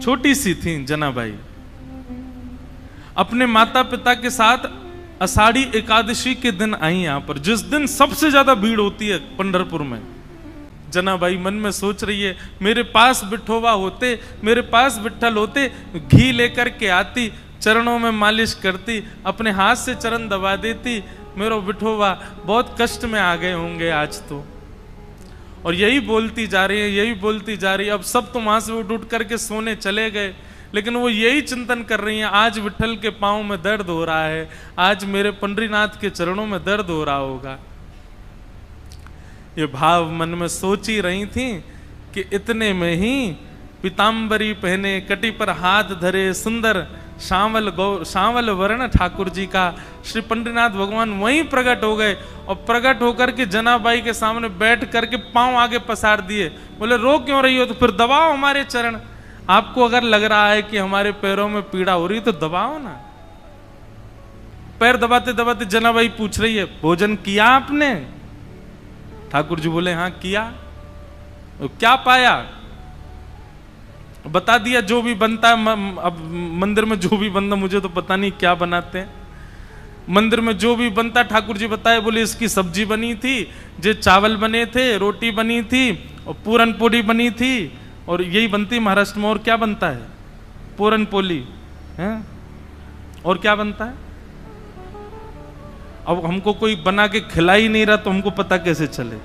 छोटी सी थी जनाबाई, अपने माता पिता के साथ आषाढ़ी एकादशी के दिन आई यहां पर, जिस दिन सबसे ज्यादा भीड़ होती है पंढरपुर में। जनाबाई मन में सोच रही है, मेरे पास विठोबा होते, मेरे पास विठ्ठल होते, घी लेकर के आती, चरणों में मालिश करती, अपने हाथ से चरण दबा देती, मेरा विठोबा बहुत कष्ट में आ गए होंगे आज तो। और यही बोलती जा रही है, यही बोलती जा रही है। अब सब तो वहां से उठ करके सोने चले गए, लेकिन वो यही चिंतन कर रही हैं, आज विठ्ठल के पांव में दर्द हो रहा है, आज मेरे पंडरीनाथ के चरणों में दर्द हो रहा होगा। ये भाव मन में सोच ही रही थी कि इतने में ही पीताम्बरी पहने, कटी पर हाथ धरे, सुंदर सांवल वर्ण ठाकुर जी का श्री पंडरीनाथ भगवान वहीं प्रकट हो गए। और प्रकट होकर के जनाबाई के सामने बैठ करके पांव आगे पसार दिए, बोले रो क्यों रही हो, तो फिर दबाओ हमारे चरण। आपको अगर लग रहा है कि हमारे पैरों में पीड़ा हो रही है तो दबाओ ना। पैर दबाते दबाते जनाबाई पूछ रही है, भोजन किया आपने? ठाकुर जी बोले हाँ किया। तो क्या पाया? बता दिया जो भी बनता है। अब मंदिर में जो भी बनता, मुझे तो पता नहीं क्या बनाते हैं, मंदिर में जो भी बनता ठाकुर जी बताए। बोले इसकी सब्जी बनी थी, जे चावल बने थे, रोटी बनी थी और पूरन पोली बनी थी, और यही बनती महाराष्ट्र में। और क्या बनता है? पूरन पोली है। और क्या बनता है? अब हमको कोई बना के खिला ही नहीं रहा तो हमको पता कैसे चले।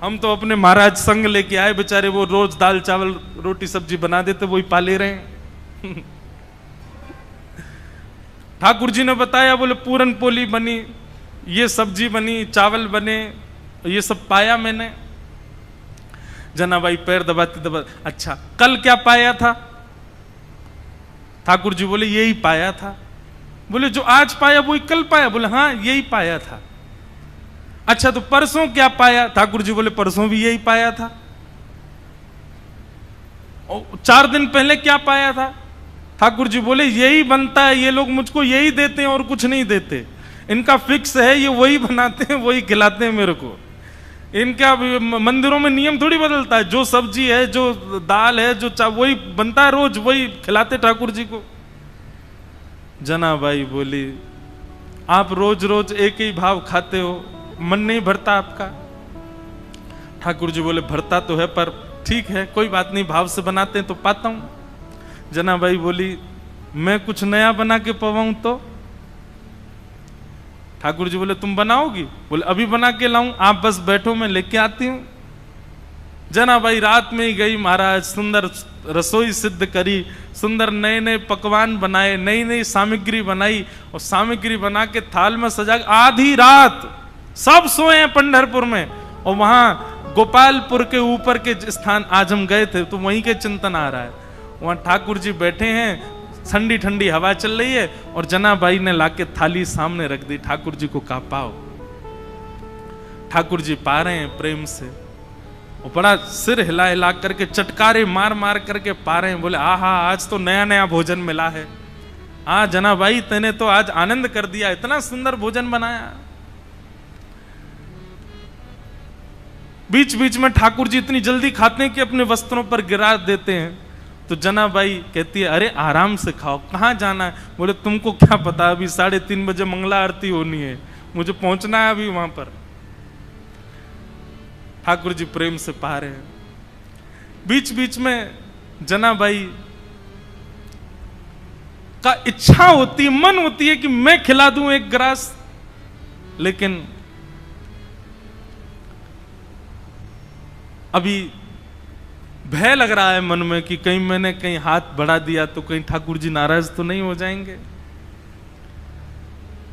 हम तो अपने महाराज संग लेके आए, बेचारे वो रोज दाल चावल रोटी सब्जी बना देते, वही पाले रहे हैं। ठाकुर जी ने बताया, बोले पूरन पोली बनी, ये सब्जी बनी, चावल बने, ये सब पाया मैंने। जनाबाई पैर दबाते दबाते, अच्छा कल क्या पाया था? ठाकुर जी बोले यही पाया था। बोले जो आज पाया वही कल पाया? बोले हाँ यही पाया था। अच्छा तो परसों क्या पाया? ठाकुर जी बोले परसों भी यही पाया था। और 4 दिन पहले क्या पाया था? ठाकुर जी बोले यही बनता है, ये लोग मुझको यही देते हैं और कुछ नहीं देते, इनका फिक्स है, ये वही बनाते हैं वही खिलाते हैं मेरे को। इनका मंदिरों में नियम थोड़ी बदलता है, जो सब्जी है, जो दाल है, जो वही बनता है, रोज वही खिलाते ठाकुर जी को। जनाबाई बोली आप रोज रोज एक ही भाव खाते हो, मन नहीं भरता आपका? ठाकुर जी बोले भरता तो है, पर ठीक है कोई बात नहीं, भाव से बनाते हैं तो पाता हूं। जनाबाई बोली मैं कुछ नया बना के पवाऊं तो? ठाकुर जी बोले तुम बनाओगी? बोले अभी बना के लाऊं, आप बस बैठो मैं लेके आती हूं। जनाबाई रात में ही गई, महाराज सुंदर रसोई सिद्ध करी, सुंदर नए नए पकवान बनाए, नई नई सामग्री बनाई, और सामग्री बना के थाल में सजा। आधी रात सब सोए हैं पंढरपुर में, और वहां गोपालपुर के ऊपर के स्थान आज हम गए थे तो वहीं के चिंतन आ रहा है। वहां ठाकुर जी बैठे हैं, ठंडी ठंडी हवा चल रही है, और जनाबाई ने लाके थाली सामने रख दी। ठाकुर जी को कहा पाओ। ठाकुर जी पा रहे हैं प्रेम से, और बड़ा सिर हिला हिला करके, चटकारे मार मार करके पा रहे हैं। बोले आहा आज तो नया नया भोजन मिला है। हाँ जनाबाई तेने तो आज आनंद कर दिया, इतना सुंदर भोजन बनाया। बीच बीच में ठाकुर जी इतनी जल्दी खाते हैं कि अपने वस्त्रों पर गिरा देते हैं। तो जनाबाई कहती है अरे आराम से खाओ, कहाँ जाना है? बोले तुमको क्या पता, अभी 3:30 बजे मंगला आरती होनी है, मुझे पहुंचना है अभी वहां पर। ठाकुर जी प्रेम से पा रहे हैं। बीच बीच में जनाबाई का इच्छा होती है, मन होती है कि मैं खिला दूं एक ग्रास, लेकिन अभी भय लग रहा है मन में कि कहीं मैंने कहीं हाथ बढ़ा दिया तो कहीं ठाकुर जी नाराज तो नहीं हो जाएंगे।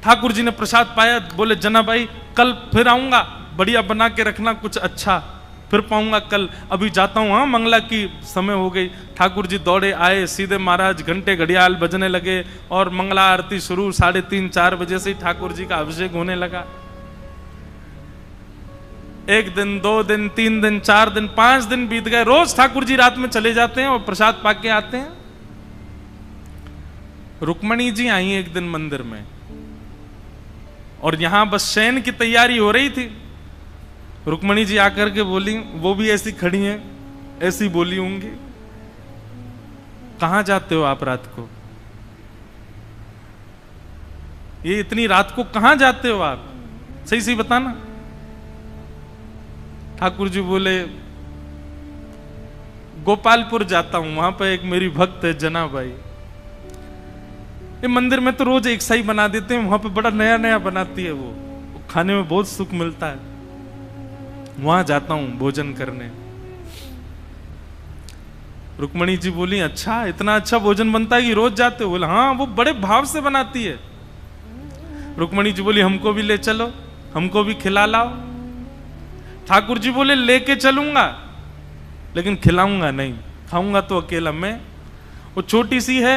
ठाकुर जी ने प्रसाद पाया, बोले जनाबाई कल फिर आऊंगा, बढ़िया बना के रखना कुछ अच्छा, फिर पाऊंगा कल, अभी जाता हूं, हाँ मंगला की समय हो गई। ठाकुर जी दौड़े आए, सीधे महाराज घंटे घड़ियाल बजने लगे, और मंगला आरती शुरू 3:30-4 बजे से ही ठाकुर जी का अभिषेक होने लगा। 1 दिन 2 दिन 3 दिन 4 दिन 5 दिन बीत गए। रोज ठाकुर जी रात में चले जाते हैं और प्रसाद पाके आते हैं। रुक्मणी जी आई एक दिन मंदिर में, और यहां बस शयन की तैयारी हो रही थी। रुक्मणी जी आकर के बोली, वो भी ऐसी खड़ी हैं, ऐसी बोली होंगी। कहां जाते हो आप रात को? ये इतनी रात को कहां जाते हो आप? सही सही बताना। ठाकुर जी बोले गोपालपुर जाता हूं, वहां पर एक मेरी भक्त है जनाबाई, ये मंदिर में तो रोज एक सा ही बना देते हैं, वहां पे बड़ा नया नया बनाती है, वो खाने में बहुत सुख मिलता है, वहां जाता हूं भोजन करने। रुक्मणी जी बोली अच्छा, इतना अच्छा भोजन बनता है कि रोज जाते हो? बोला हाँ, वो बड़े भाव से बनाती है। रुक्मणी जी बोली हमको भी ले चलो, हमको भी खिला लाओ। ठाकुर जी बोले लेके चलूंगा लेकिन खिलाऊंगा नहीं, खाऊंगा तो अकेला मैं। वो छोटी सी है,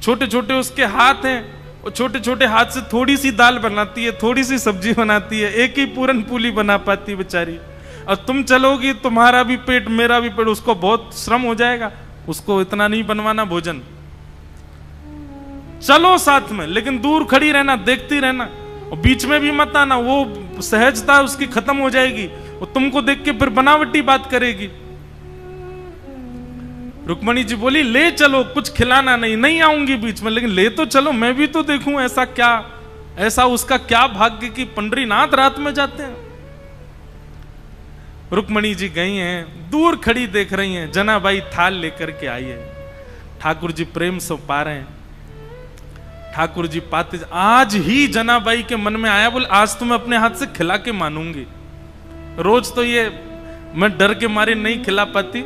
छोटे छोटे उसके हाथ हैं, वो छोटे छोटे हाथ से थोड़ी सी दाल बनाती है, थोड़ी सी सब्जी बनाती है, एक ही पूरन पूली बना पाती है बेचारी। और तुम चलोगी, तुम्हारा भी पेट मेरा भी पेट, उसको बहुत श्रम हो जाएगा, उसको इतना नहीं बनवाना भोजन। चलो साथ में, लेकिन दूर खड़ी रहना, देखती रहना, और बीच में भी मत आना, वो सहजता उसकी खत्म हो जाएगी, वो तुमको देख के फिर बनावटी बात करेगी। रुक्मणी जी बोली ले चलो, कुछ खिलाना नहीं, नहीं आऊंगी बीच में, लेकिन ले तो चलो, मैं भी तो देखूं ऐसा क्या, ऐसा उसका क्या भाग्य कि पंडरीनाथ रात में जाते हैं। रुक्मणी जी गई हैं, दूर खड़ी देख रही हैं, जनाबाई थाल लेकर के आई है, ठाकुर जी प्रेम से पा रहे हैं। ठाकुर जी पाते, आज ही जनाबाई के मन में आया, बोले आज तो मैं अपने हाथ से खिला के मानूंगी, रोज तो ये मैं डर के मारे नहीं खिला पाती।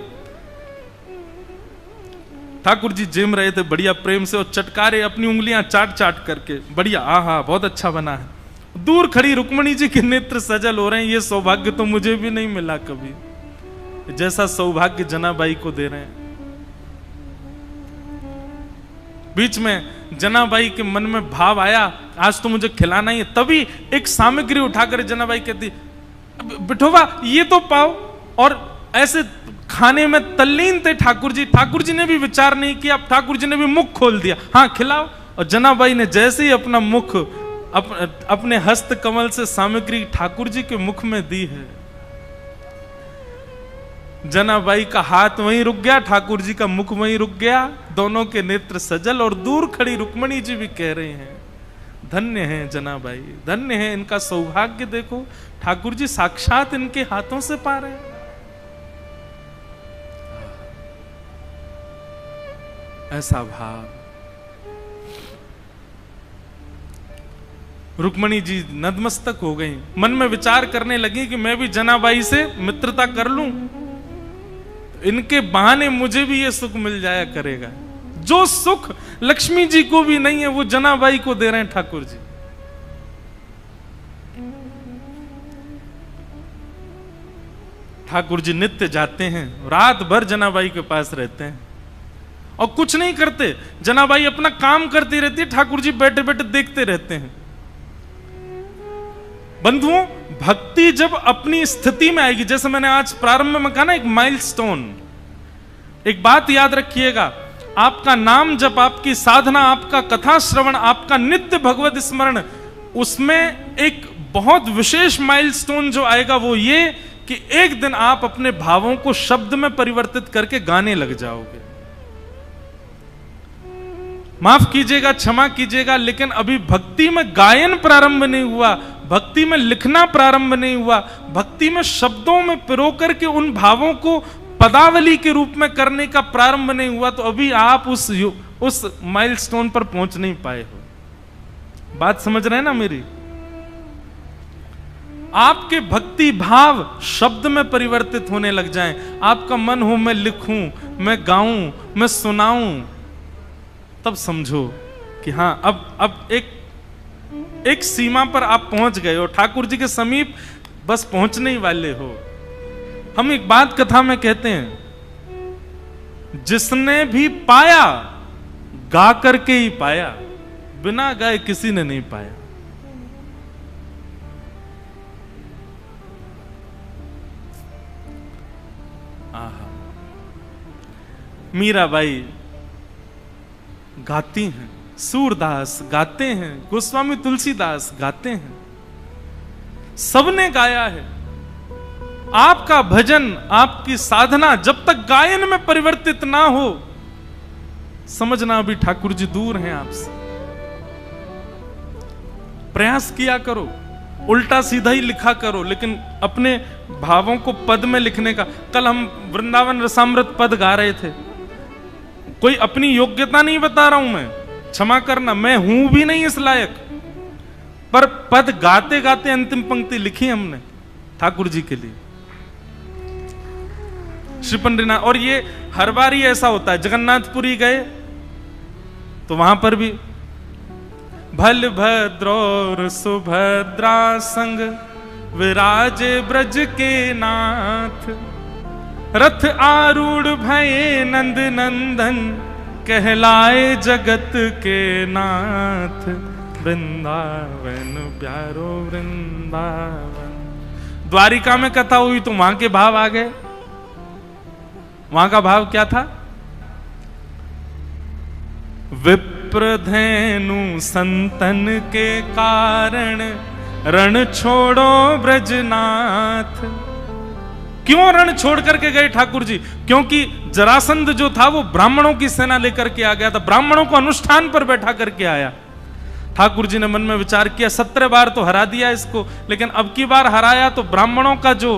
ठाकुर जी जिम रहे थे बढ़िया प्रेम से, और चटकारे अपनी उंगलियां चाट चाट करके, बढ़िया आहा बहुत अच्छा बना है। दूर खड़ी रुक्मणी जी के नेत्र सजल हो रहे हैं, ये सौभाग्य तो मुझे भी नहीं मिला कभी, जैसा सौभाग्य जनाबाई को दे रहे हैं। बीच में जनाबाई के मन में भाव आया आज तो मुझे खिलाना ही है, तभी एक सामग्री उठाकर जनाबाई कहती बिठोबा ये तो पाओ, और ऐसे खाने में तल्लीन थे ठाकुर जी। ठाकुर जी ने भी विचार नहीं किया, ठाकुर जी ने भी मुख खोल दिया, हाँ खिलाओ। और जनाबाई ने जैसे ही अपना मुख अपने हस्त कमल से सामग्री ठाकुर जी के मुख में दी है, जनाबाई का हाथ वहीं रुक गया, ठाकुर जी का मुख वहीं रुक गया, दोनों के नेत्र सजल। और दूर खड़ी रुक्मणी जी भी कह रहे हैं धन्य है जनाबाई, धन्य है, इनका सौभाग्य देखो, ठाकुर जी साक्षात इनके हाथों से पा रहे हैं। ऐसा भाव। रुक्मणी जी नतमस्तक हो गई, मन में विचार करने लगी कि मैं भी जनाबाई से मित्रता कर लूं, इनके बहाने मुझे भी ये सुख मिल जाया करेगा। जो सुख लक्ष्मी जी को भी नहीं है वो जनाबाई को दे रहे हैं ठाकुर जी। ठाकुर जी नित्य जाते हैं, रात भर जनाबाई के पास रहते हैं और कुछ नहीं करते, जनाबाई अपना काम करती रहती है, ठाकुर जी बैठे बैठे देखते रहते हैं। बंधुओं, भक्ति जब अपनी स्थिति में आएगी, जैसे मैंने आज प्रारंभ में कहा ना, एक माइलस्टोन, एक बात याद रखिएगा, आपका नाम जब, आपकी साधना, आपका कथा श्रवण, आपका नित्य भगवत स्मरण, उसमें एक बहुत विशेष माइलस्टोन जो आएगा वो ये कि एक दिन आप अपने भावों को शब्द में परिवर्तित करके गाने लग जाओगे। माफ कीजिएगा, क्षमा कीजिएगा, लेकिन अभी भक्ति में गायन प्रारंभ नहीं हुआ, भक्ति में लिखना प्रारंभ नहीं हुआ, भक्ति में शब्दों में पिरो करके उन भावों को पदावली के रूप में करने का प्रारंभ नहीं हुआ, तो अभी आप उस माइलस्टोन पर पहुंच नहीं पाए हो। बात समझ रहे हैं ना मेरी? आपके भक्ति भाव शब्द में परिवर्तित होने लग जाएं, आपका मन हो मैं लिखूं, मैं गाऊं, मैं सुनाऊं, तब समझो कि हां अब एक सीमा पर आप पहुंच गए हो, ठाकुर जी के समीप बस पहुंचने ही वाले हो। हम एक बात कथा में कहते हैं, जिसने भी पाया गा करके ही पाया, बिना गाए किसी ने नहीं पाया। आहा, मीराबाई गाती हैं, सूरदास गाते हैं, गोस्वामी तुलसीदास गाते हैं, सबने गाया है। आपका भजन, आपकी साधना जब तक गायन में परिवर्तित ना हो, समझना अभी ठाकुर जी दूर हैं आपसे। प्रयास किया करो, उल्टा सीधा ही लिखा करो, लेकिन अपने भावों को पद में लिखने का। कल हम वृंदावन रसामृत पद गा रहे थे। कोई अपनी योग्यता नहीं बता रहा हूं मैं, क्षमा करना, मैं हूं भी नहीं इस लायक, पर पद गाते गाते अंतिम पंक्ति लिखी हमने ठाकुर जी के लिए, श्री पंडरीनाथ। और ये हर बार ही ऐसा होता है। जगन्नाथपुरी गए तो वहां पर भी भल भद्र और सुभद्रा संग विराजे ब्रज के नाथ, रथ आरूढ़ भये नंद नंदन, कहलाए जगत के नाथ। वृंदावन प्यारो वृंदावन। द्वारिका में कथा हुई तो वहां के भाव आ गए। वहां का भाव क्या था? विप्रधेनु संतन के कारण, रण छोड़ो ब्रजनाथ। क्यों रण छोड़ करके गए ठाकुर जी? क्योंकि जरासंध जो था वो ब्राह्मणों की सेना लेकर के आ गया था, ब्राह्मणों को अनुष्ठान पर बैठा करके आया। ठाकुर जी ने मन में विचार किया, 17 बार तो हरा दिया इसको, लेकिन अब की बार हराया तो ब्राह्मणों का जो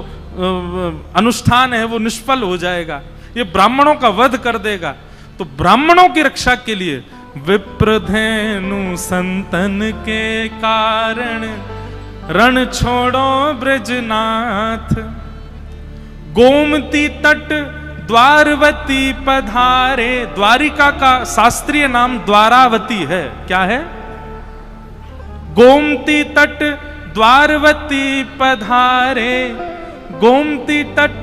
अनुष्ठान है वो निष्फल हो जाएगा, ये ब्राह्मणों का वध कर देगा। तो ब्राह्मणों की रक्षा के लिए विप्रधेनु संतन के कारण, रण छोड़ो ब्रजनाथ। गोमती तट द्वारवती पधारे। द्वारिका का शास्त्रीय नाम द्वारावती है। क्या है? गोमती तट द्वारवती पधारे, गोमती तट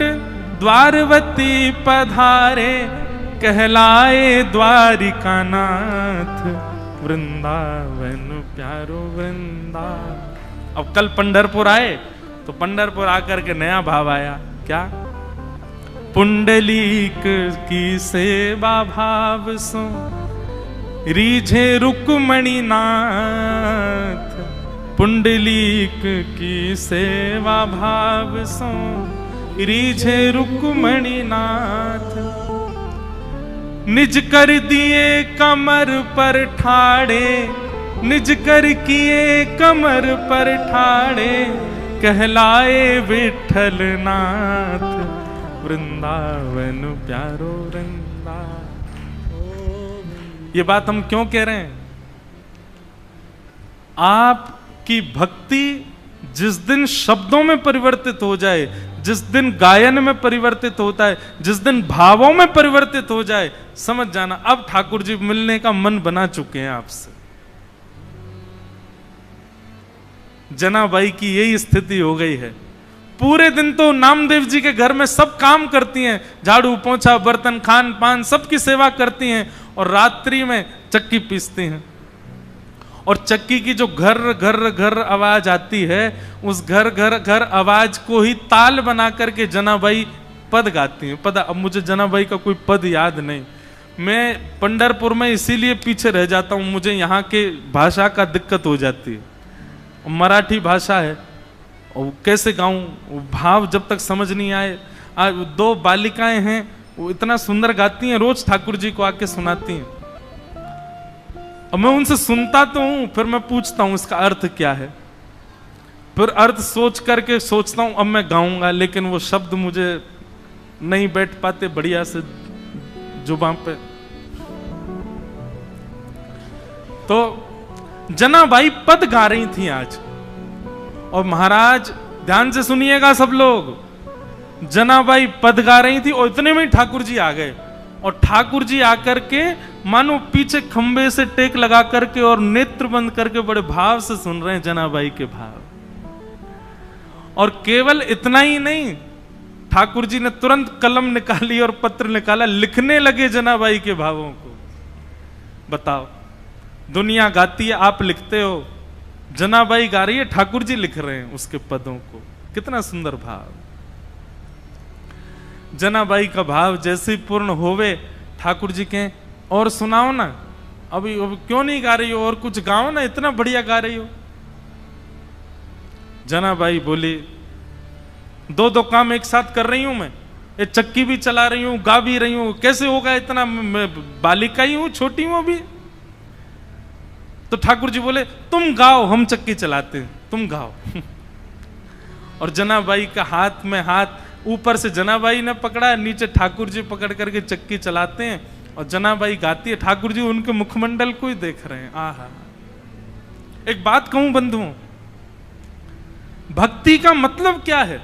द्वारवती पधारे, कहलाए द्वारिका नाथ। वृंदावन प्यारो वृंदावन। अब कल पंढरपुर आए तो पंढरपुर आकर के नया भाव आया। क्या? पुंडलीक की सेवा भाव सो, रीझे रुक्मणी नाथ। पुंडलीक की सेवा भाव सो, रीझे रुक्मणी नाथ। निज कर दिए कमर पर ठाड़े, निज कर किए कमर पर ठाड़े, कहलाए विठल नाथ। वृंदावन प्यारो वृंदावन। ये बात हम क्यों कह रहे हैं? आपकी भक्ति जिस दिन शब्दों में परिवर्तित हो जाए, जिस दिन गायन में परिवर्तित होता है, जिस दिन भावों में परिवर्तित हो जाए, समझ जाना अब ठाकुर जी मिलने का मन बना चुके हैं आपसे। जनाबाई की यही स्थिति हो गई है। पूरे दिन तो नामदेव जी के घर में सब काम करती हैं, झाड़ू पोंछा बर्तन खान पान सबकी सेवा करती हैं, और रात्रि में चक्की पीसती हैं। और चक्की की जो घर घर घर आवाज आती है, उस घर घर घर आवाज को ही ताल बना करके जनाबाई पद गाती हैं। पद, अब मुझे जनाबाई का कोई पद याद नहीं। मैं पंढरपुर में इसीलिए पीछे रह जाता हूँ, मुझे यहाँ के भाषा का दिक्कत हो जाती है। मराठी भाषा है और कैसे गाऊं, भाव जब तक समझ नहीं आए। आज 2 बालिकाएं हैं, वो इतना सुंदर गाती हैं, रोज ठाकुर जी को आके सुनाती हैं। अब मैं उनसे सुनता तो हूं, फिर मैं पूछता हूं इसका अर्थ क्या है, फिर अर्थ सोच करके सोचता हूं अब मैं गाऊंगा, लेकिन वो शब्द मुझे नहीं बैठ पाते बढ़िया से जुबान पे। तो जनाबाई पद गा रही थी आज, और महाराज ध्यान से सुनिएगा सब लोग, जनाबाई पद गा रही थी और इतने में ठाकुर जी आ गए। और ठाकुर जी आकर के मानो पीछे खंबे से टेक लगा करके और नेत्र बंद करके बड़े भाव से सुन रहे हैं जनाबाई के भाव। और केवल इतना ही नहीं, ठाकुर जी ने तुरंत कलम निकाली और पत्र निकाला, लिखने लगे जनाबाई के भावों को। बताओ, दुनिया गाती है, आप लिखते हो, जनाबाई गा रही है, ठाकुर जी लिख रहे हैं उसके पदों को। कितना सुंदर भाव। जनाबाई का भाव जैसे ही पूर्ण होवे, ठाकुर जी कहें और सुनाओ ना, अभी क्यों नहीं गा रही हो, और कुछ गाओ ना, इतना बढ़िया गा रही हो। जनाबाई बोली, दो दो काम एक साथ कर रही हूं मैं, ये चक्की भी चला रही हूं, गा भी रही हूं, कैसे होगा इतना, मैं बालिका ही हूं, छोटी हूं अभी। तो ठाकुर जी बोले तुम गाओ, हम चक्की चलाते हैं, तुम गाओ। और जनाबाई का हाथ में हाथ, ऊपर से जनाबाई ने पकड़ा, नीचे ठाकुर जी पकड़ करके चक्की चलाते हैं और जनाबाई गाती है, ठाकुर जी उनके मुखमंडल को ही देख रहे हैं। आहा। एक बात कहूं बंधुओं, भक्ति का मतलब क्या है?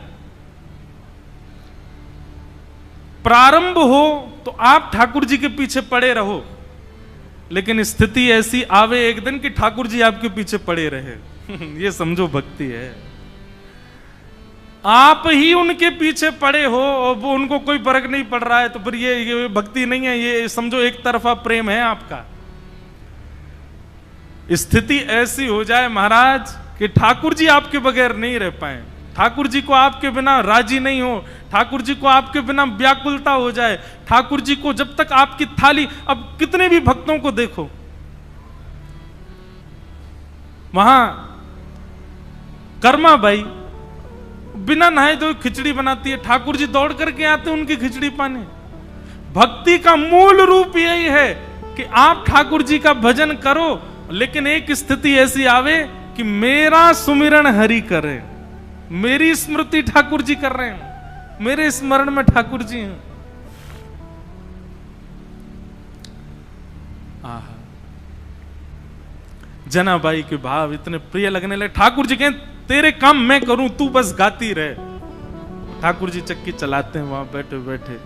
प्रारंभ हो तो आप ठाकुर जी के पीछे पड़े रहो, लेकिन स्थिति ऐसी आवे एक दिन कि ठाकुर जी आपके पीछे पड़े रहे। ये समझो भक्ति है। आप ही उनके पीछे पड़े हो और वो उनको कोई फर्क नहीं पड़ रहा है, तो फिर ये भक्ति नहीं है, ये समझो एक तरफा प्रेम है आपका। स्थिति ऐसी हो जाए महाराज कि ठाकुर जी आपके बगैर नहीं रह पाए, ठाकुर जी को आपके बिना राजी नहीं हो, ठाकुर जी को आपके बिना व्याकुलता हो जाए, ठाकुर जी को जब तक आपकी थाली, अब कितने भी भक्तों को देखो, वहां कर्मा बाई बिना नहाए धोए खिचड़ी बनाती है, ठाकुर जी दौड़ करके आते हैं उनकी खिचड़ी पाने। भक्ति का मूल रूप यही है कि आप ठाकुर जी का भजन करो, लेकिन एक स्थिति ऐसी आवे कि मेरा सुमिरन हरि करे, मेरी स्मृति ठाकुर जी कर रहे हैं, मेरे स्मरण में ठाकुर जी हैं। आहा। जनाबाई के भाव इतने प्रिय लगने लगे। ठाकुर जी कहें तेरे काम मैं करूं, तू बस गाती रहे। ठाकुर जी चक्की चलाते हैं वहां बैठे बैठे।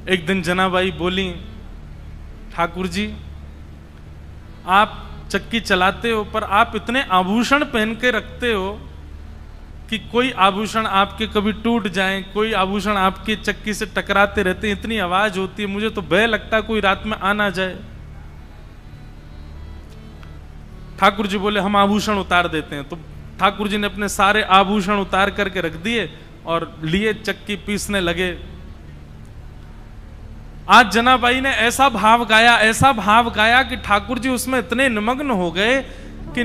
एक दिन जनाबाई बोली, ठाकुर जी आप चक्की चलाते हो पर आप इतने आभूषण पहन के रखते हो कि कोई आभूषण आपके कभी टूट जाए, कोई आभूषण आपकी चक्की से टकराते रहते हैं, इतनी आवाज होती है, मुझे तो भय लगता है कोई रात में आ ना जाए। ठाकुर जी बोले हम आभूषण उतार देते हैं। तो ठाकुर जी ने अपने सारे आभूषण उतार करके रख दिए और लिए चक्की पीसने लगे। आज जनाबाई ने ऐसा भाव गाया कि ठाकुर जी उसमें इतने निमग्न हो गए कि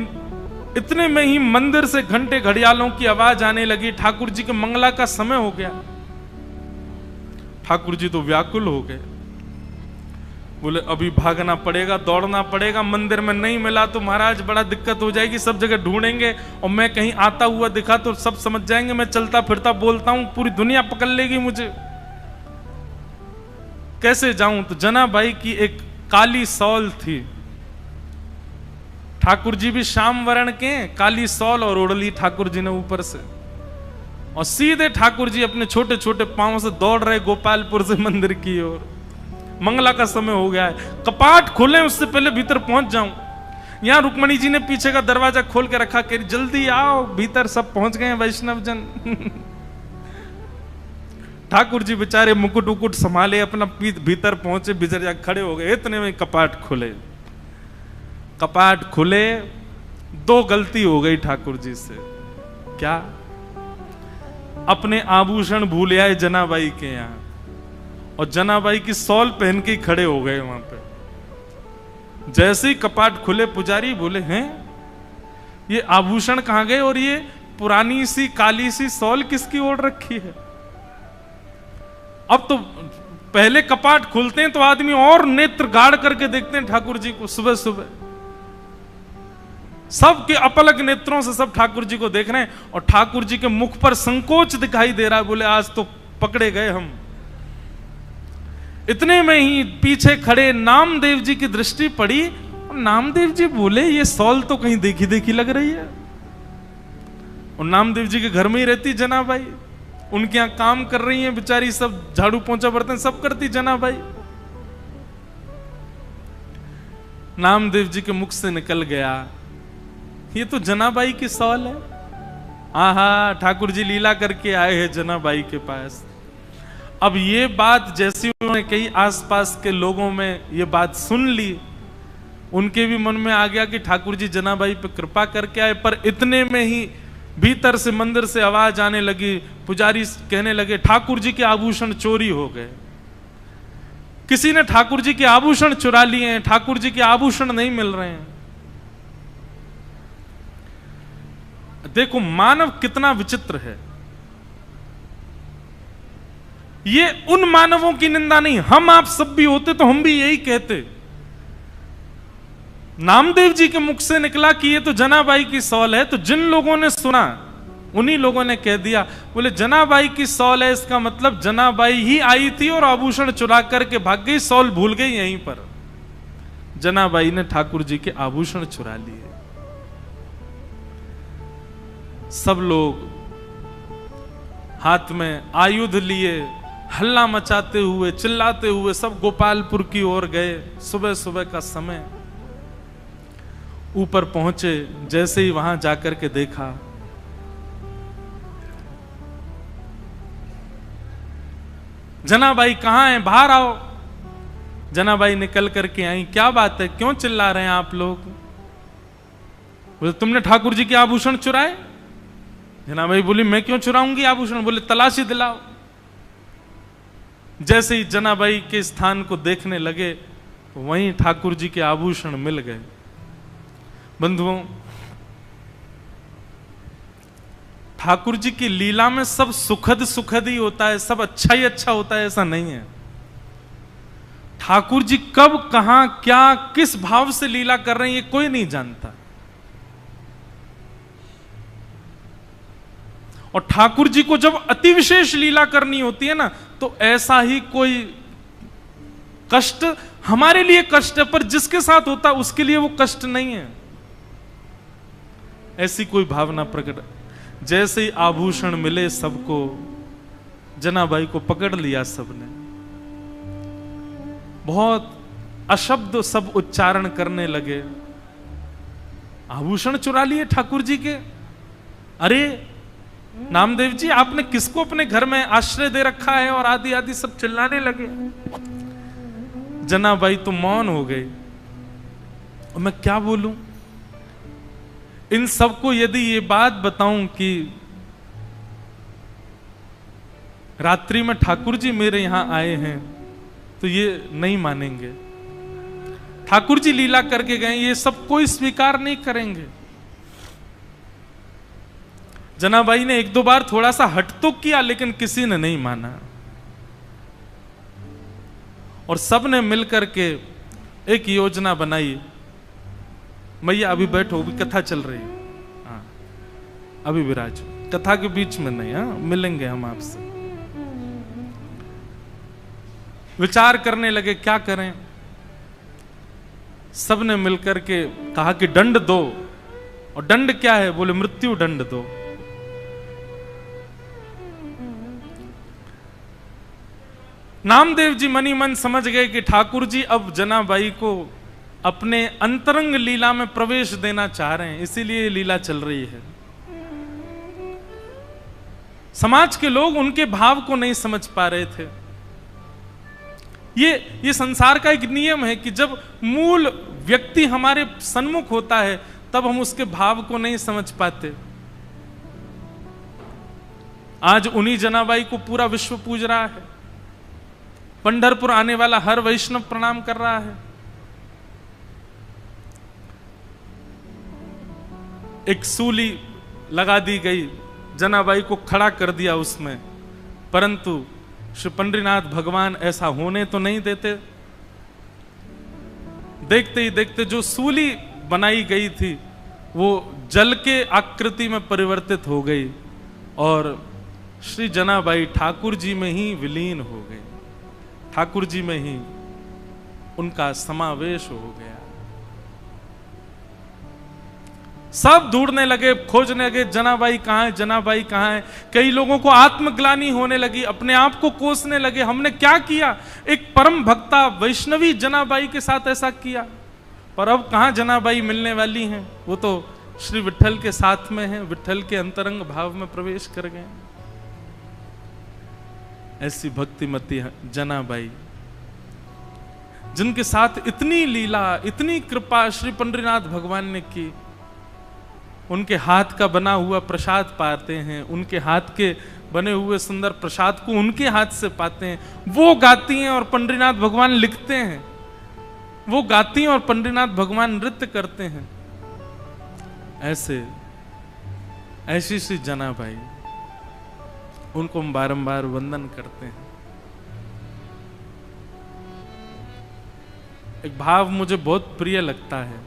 इतने में ही मंदिर से घंटे घड़ियालों की आवाज आने लगी। ठाकुर जी के मंगला का समय हो गया। ठाकुर जी तो व्याकुल हो गए, बोले अभी भागना पड़ेगा, दौड़ना पड़ेगा, मंदिर में नहीं मिला तो महाराज बड़ा दिक्कत हो जाएगी, सब जगह ढूंढेंगे और मैं कहीं आता हुआ दिखा तो सब समझ जाएंगे मैं चलता फिरता बोलता हूं, पूरी दुनिया पकड़ लेगी मुझे, कैसे जाऊं। तो जनाबाई की एक काली सौल थी, ठाकुर जी भी श्याम वर्ण के, काली सौल और ओढ़ ठाकुर जी ने ऊपर से, और सीधे ठाकुर जी अपने छोटे छोटे पांव से दौड़ रहे गोपालपुर से मंदिर की ओर। मंगला का समय हो गया है, कपाट खोले उससे पहले भीतर पहुंच जाऊं। यहां रुक्मणी जी ने पीछे का दरवाजा खोल के रखा, कह जल्दी आओ भीतर, सब पहुंच गए वैष्णव जन। ठाकुर जी बेचारे मुकुट उकुट संभाले, अपना भीतर पहुंचे, भीतर जाकर खड़े हो गए। इतने में कपाट खुले। कपाट खुले, दो गलती हो गई ठाकुर जी से। क्या? अपने आभूषण भूल आए जनाबाई के यहां, और जनाबाई की सौल पहन के खड़े हो गए वहां पे। जैसे ही कपाट खुले, पुजारी बोले हैं ये आभूषण कहां गए, और ये पुरानी सी काली सी सौल किसकी ओढ़ रखी है। अब तो पहले कपाट खुलते हैं तो आदमी और नेत्र गाड़ करके देखते हैं ठाकुर जी को। सुबह सुबह सबके अपलक नेत्रों से सब ठाकुर जी को देख रहे हैं, और ठाकुर जी के मुख पर संकोच दिखाई दे रहा है। बोले आज तो पकड़े गए हम। इतने में ही पीछे खड़े नामदेव जी की दृष्टि पड़ी, और नामदेव जी बोले ये सौल तो कहीं देखी देखी लग रही है। और नामदेव जी के घर में ही रहती जनाबाई, उनके यहां काम कर रही हैं बेचारी, सब झाड़ू पोंछा बर्तन सब करती जनाबाई। नामदेव जी के मुख से निकल गया, ये तो जनाबाई की सौल है। आहा, ठाकुर जी लीला करके आए हैं जनाबाई के पास। अब ये बात जैसी उन्होंने कई आसपास के लोगों में ये बात सुन ली, उनके भी मन में आ गया कि ठाकुर जी जनाबाई पे कृपा करके आए। पर इतने में ही भीतर से मंदिर से आवाज आने लगी, पुजारी कहने लगे ठाकुर जी के आभूषण चोरी हो गए, किसी ने ठाकुर जी के आभूषण चुरा लिए हैं, ठाकुर जी के आभूषण नहीं मिल रहे हैं। देखो मानव कितना विचित्र है। ये उन मानवों की निंदा नहीं, हम आप सब भी होते तो हम भी यही कहते। नामदेव जी के मुख से निकला कि ये तो जनाबाई की सौल है, तो जिन लोगों ने सुना उन्हीं लोगों ने कह दिया, बोले जनाबाई की सौल है, इसका मतलब जनाबाई ही आई थी और आभूषण चुरा करके भाग गई, सौल भूल गई यहीं पर। जनाबाई ने ठाकुर जी के आभूषण चुरा लिए। सब लोग हाथ में आयुध लिए, हल्ला मचाते हुए, चिल्लाते हुए सब गोपालपुर की ओर गए। सुबह सुबह का समय, ऊपर पहुंचे, जैसे ही वहां जाकर के देखा, जनाबाई कहां है, बाहर आओ। जनाबाई निकल करके आई, क्या बात है, क्यों चिल्ला रहे हैं आप लोग? बोले तुमने ठाकुर जी के आभूषण चुराए। जनाबाई बोली मैं क्यों चुराऊंगी आभूषण? बोले तलाशी दिलाओ। जैसे ही जनाबाई के स्थान को देखने लगे, वहीं ठाकुर जी के आभूषण मिल गए। बंधुओं, ठाकुर जी की लीला में सब सुखद सुखद ही होता है, सब अच्छा ही अच्छा होता है, ऐसा नहीं है। ठाकुर जी कब, कहां, क्या, किस भाव से लीला कर रहे हैं, ये कोई नहीं जानता। और ठाकुर जी को जब अति विशेष लीला करनी होती है ना, तो ऐसा ही कोई कष्ट हमारे लिए कष्ट है, पर जिसके साथ होता है उसके लिए वो कष्ट नहीं है। ऐसी कोई भावना प्रकट। जैसे ही आभूषण मिले सबको, जनाबाई को पकड़ लिया सबने, बहुत अशब्द सब उच्चारण करने लगे। आभूषण चुरा लिए ठाकुर जी के। अरे नामदेव जी, आपने किसको अपने घर में आश्रय दे रखा है? और आदि आदि सब चिल्लाने लगे। जनाबाई तो मौन हो गई, और मैं क्या बोलूं? इन सबको यदि ये बात बताऊं कि रात्रि में ठाकुर जी मेरे यहां आए हैं, तो ये नहीं मानेंगे। ठाकुर जी लीला करके गए, ये सब कोई स्वीकार नहीं करेंगे। जनाबाई ने एक दो बार थोड़ा सा हट तो किया, लेकिन किसी ने नहीं माना। और सब ने मिलकर के एक योजना बनाई। मैया अभी बैठो, अभी कथा चल रही है, हाँ अभी विराज, कथा के बीच में नहीं, हाँ मिलेंगे हम आपसे। विचार करने लगे क्या करें। सब ने मिलकर के कहा कि दंड दो। और दंड क्या है? बोले मृत्यु दंड दो। नामदेव जी मनी मन समझ गए कि ठाकुर जी अब जनाबाई को अपने अंतरंग लीला में प्रवेश देना चाह रहे हैं, इसीलिए लीला चल रही है। समाज के लोग उनके भाव को नहीं समझ पा रहे थे। ये संसार का एक नियम है कि जब मूल व्यक्ति हमारे सन्मुख होता है, तब हम उसके भाव को नहीं समझ पाते। आज उन्हीं जनाबाई को पूरा विश्व पूज रहा है। पंढरपुर आने वाला हर वैष्णव प्रणाम कर रहा है। एक सूली लगा दी गई, जनाबाई को खड़ा कर दिया उसमें, परंतु श्री पंडरीनाथ भगवान ऐसा होने तो नहीं देते। देखते ही देखते जो सूली बनाई गई थी वो जल के आकृति में परिवर्तित हो गई और श्री जनाबाई ठाकुर जी में ही विलीन हो गए। ठाकुर जी में ही उनका समावेश हो गया। सब ढूंढने लगे, खोजने लगे, जनाबाई कहां है, जनाबाई कहां है। कई लोगों को आत्मग्लानि होने लगी, अपने आप को कोसने लगे, हमने क्या किया? एक परम भक्ता वैष्णवी जनाबाई के साथ ऐसा किया। पर अब कहां जनाबाई मिलने वाली हैं? वो तो श्री विट्ठल के साथ में है, विट्ठल के अंतरंग भाव में प्रवेश कर गए। ऐसी भक्तिमती जनाबाई, जिनके साथ इतनी लीला, इतनी कृपा श्री पंडरीनाथ भगवान ने की, उनके हाथ का बना हुआ प्रसाद पाते हैं, उनके हाथ के बने हुए सुंदर प्रसाद को उनके हाथ से पाते हैं। वो गाती हैं और पंडरीनाथ भगवान लिखते हैं, वो गाती हैं और पंडरीनाथ भगवान नृत्य करते हैं। ऐसी सी जनाबाई, उनको हम बारंबार वंदन करते हैं। एक भाव मुझे बहुत प्रिय लगता है।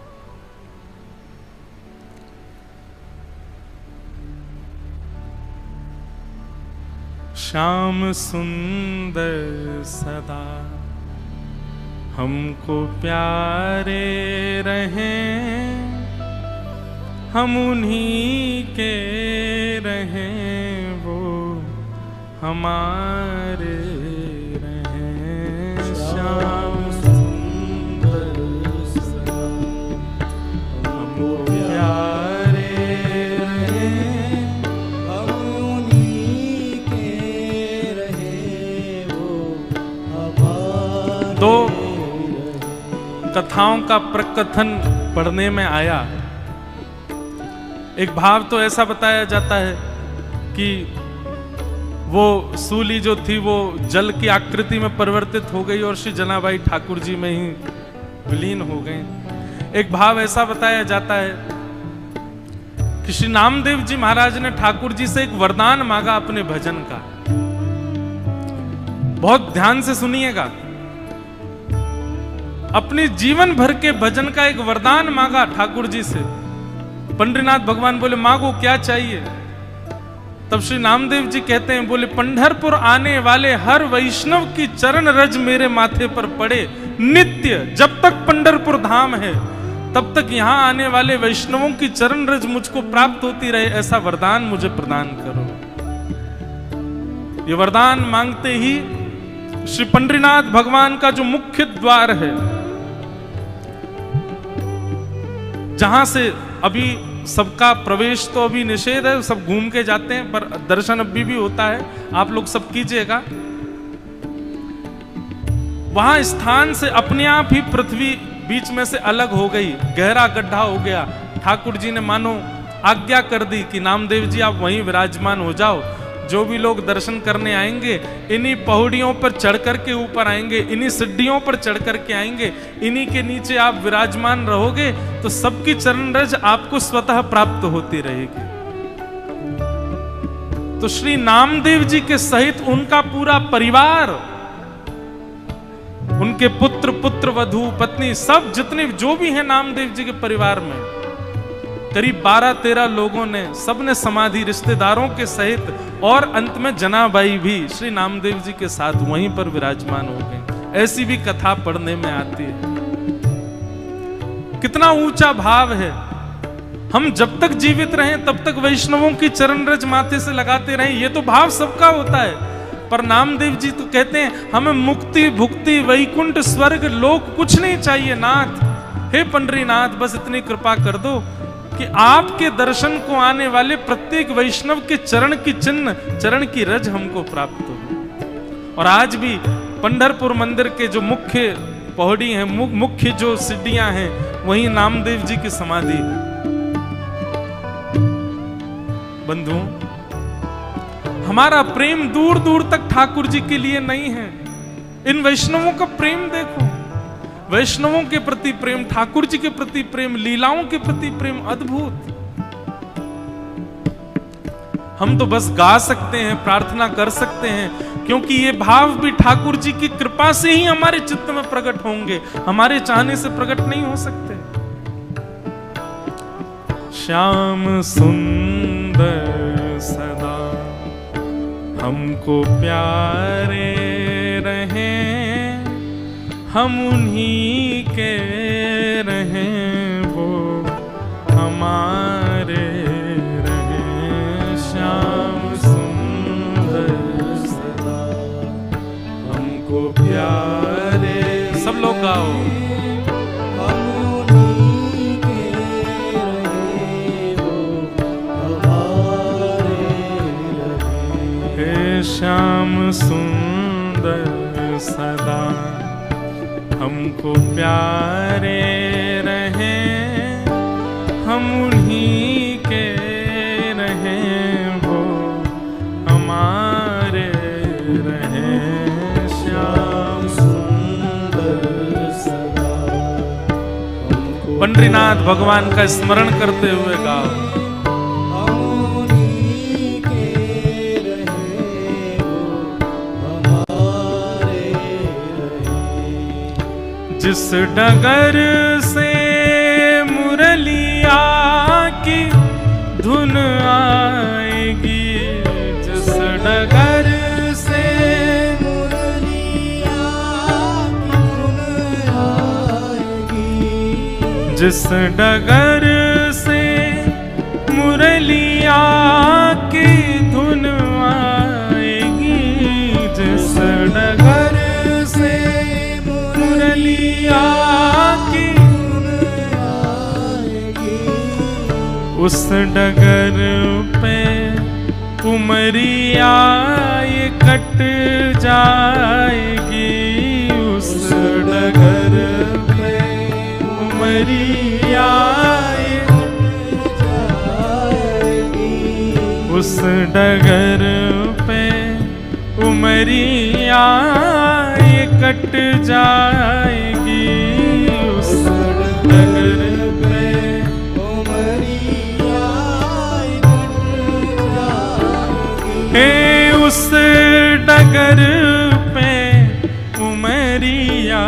श्याम सुंदर सदा हमको प्यारे रहें, हम उन्हीं के रहें, वो हमारे रहें। श्याम सुंदर सदा हमको प्यारे रहें, हम उन्हीं के रहें, वो हमारे। दो कथाओं का प्रकथन पढ़ने में आया। एक भाव तो ऐसा बताया जाता है कि वो सूली जो थी वो जल की आकृति में परिवर्तित हो गई और श्री जनाबाई ठाकुर जी में ही विलीन हो गए। एक भाव ऐसा बताया जाता है कि श्री नामदेव जी महाराज ने ठाकुर जी से एक वरदान मांगा अपने भजन का। बहुत ध्यान से सुनिएगा। अपने जीवन भर के भजन का एक वरदान मांगा ठाकुर जी से। पंडरीनाथ भगवान बोले मांगो क्या चाहिए? तब श्री नामदेव जी कहते हैं, बोले पंढरपुर आने वाले हर वैष्णव की चरण रज मेरे माथे पर पड़े नित्य, जब तक पंढरपुर धाम है तब तक यहां आने वाले वैष्णवों की चरण रज मुझको प्राप्त होती रहे, ऐसा वरदान मुझे प्रदान करो। ये वरदान मांगते ही श्री पंडरीनाथ भगवान का जो मुख्य द्वार है, जहां से अभी सबका प्रवेश तो अभी निषेध है, सब घूम के जाते हैं, पर दर्शन अभी भी होता है, आप लोग सब कीजिएगा। वहां स्थान से अपने आप ही पृथ्वी बीच में से अलग हो गई, गहरा गड्ढा हो गया। ठाकुर जी ने मानो आज्ञा कर दी कि नामदेव जी आप वहीं विराजमान हो जाओ। जो भी लोग दर्शन करने आएंगे इन्हीं पहाड़ियों पर चढ़ करके ऊपर आएंगे, इन्हीं सिड्डियों पर चढ़ करके आएंगे, इन्हीं के नीचे आप विराजमान रहोगे तो सबकी चरण रज आपको स्वतः प्राप्त होती रहेगी। तो श्री नामदेव जी के सहित उनका पूरा परिवार, उनके पुत्र, पुत्र वधू, पत्नी, सब जितने जो भी हैं नामदेव जी के परिवार में, करीब 12-13 लोगों ने, सबने समाधि रिश्तेदारों के सहित, और अंत में जनाबाई भी श्री नामदेव जी के साथ वहीं पर विराजमान हो गए। ऐसी भी कथा पढ़ने में आती है। कितना ऊंचा भाव है। हम जब तक जीवित रहें तब तक वैष्णवों की चरण रज माथे से लगाते रहें, ये तो भाव सबका होता है। पर नामदेव जी तो कहते हैं हमें मुक्ति, भुक्ति, वैकुंठ, स्वर्ग, लोक कुछ नहीं चाहिए नाथ। हे पंडरीनाथ, बस इतनी कृपा कर दो कि आपके दर्शन को आने वाले प्रत्येक वैष्णव के चरण की चिन्ह, चरण की रज हमको प्राप्त हो। और आज भी पंढरपुर मंदिर के जो मुख्य पौड़ी हैं, मुख्य जो सिड्डियां हैं, वहीं नामदेव जी की समाधि है। बंधुओं, हमारा प्रेम दूर दूर तक ठाकुर जी के लिए नहीं है। इन वैष्णवों का प्रेम देखो, वैष्णवों के प्रति प्रेम, ठाकुर जी के प्रति प्रेम, लीलाओं के प्रति प्रेम अद्भुत। हम तो बस गा सकते हैं, प्रार्थना कर सकते हैं, क्योंकि ये भाव भी ठाकुर जी की कृपा से ही हमारे चित्त में प्रकट होंगे, हमारे चाहने से प्रकट नहीं हो सकते। श्याम सुंदर सदा हमको प्यारे रहें, हम उन्हीं के रहें, वो हमारे रहें। श्याम सुंदर सदा हमको प्यारे, सब लोग गाओ। हम उन्हीं के रहें, वो हमारे रहें। हे श्याम सुंदर सदा हमको प्यारे रहें, हम उन्हीं के पंडरीनाथ भगवान का स्मरण करते हुए गाओ। हम उन्हीं के रहे, वो हमारे रहे। जिस डगर से मुरलिया की धुन आएगी, जिस डगर से मुरलिया की धुन आएगी, जिस डगर से मुरलिया की धुन आएगी, जिस डगर से मुरलिया की उस डगर पे उमरिया ये कट जाएगी, उस डगर पे उमरिया ये कट जाएगी, उस डगर पे उमरिया ये कट जाएगी, उस डगर पे हे उस डगर पे उमरिया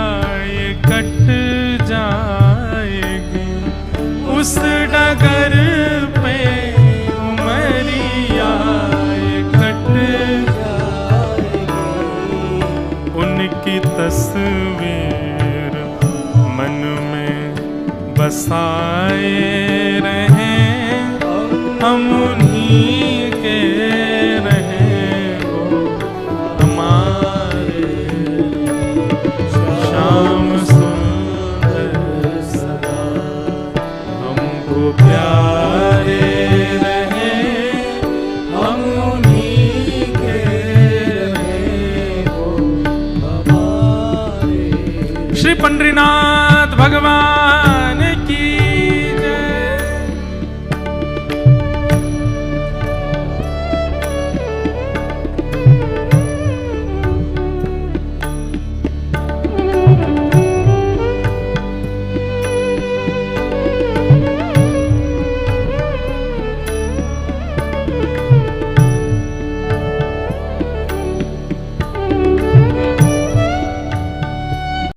ये कट जाएगी, उस डगर पे उमरिया ये कट जाएगी। उनकी तस्वीर मन में बसाए रहें, हम उन्हीं के प्यारे रहे, हम उन्हीं के रहे, वो हमारे। श्री पंडरीनाथ भगवान